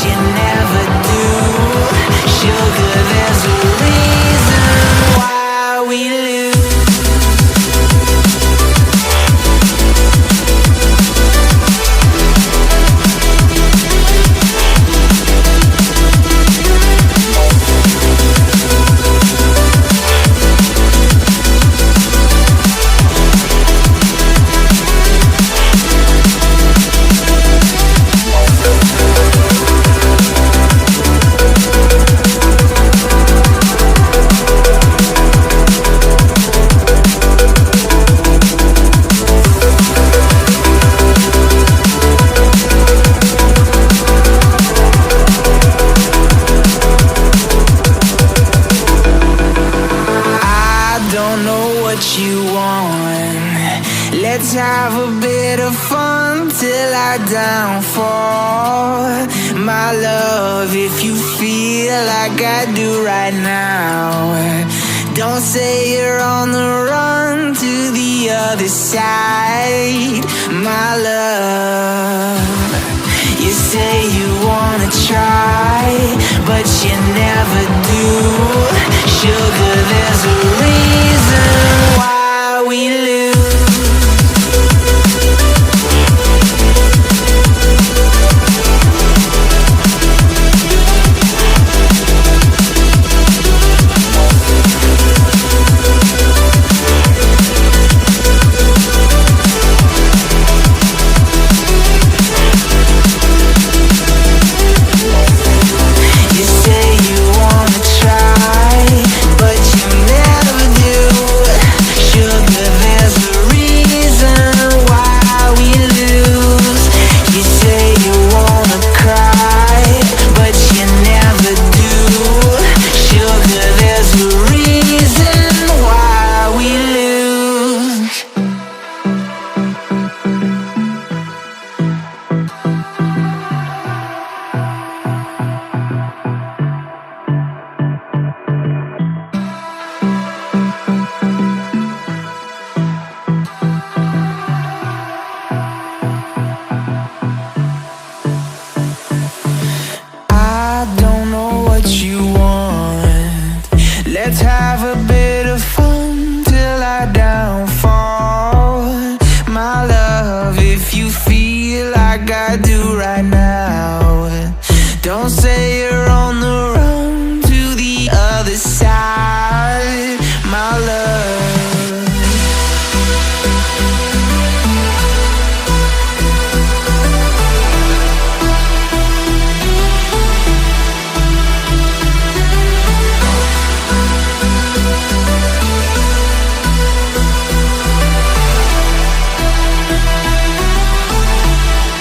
you never do. Sugar, there's a reason why we lose. You want. Let's have a bit of fun till I downfall. My love, if you feel like I do right now, don't say you're on the run to the other side. My love, you say you wanna try, but you never do. Sugar, there's a reason why we lose. You say you wanna try, but you never do. Sugar, there's a reason why we lose. You say you wanna cry, but you never do. Sugar, there's a reason why we lose. I don't know what you want. Let's have a bit of fun till I downfall. My love, if you feel like I do right now,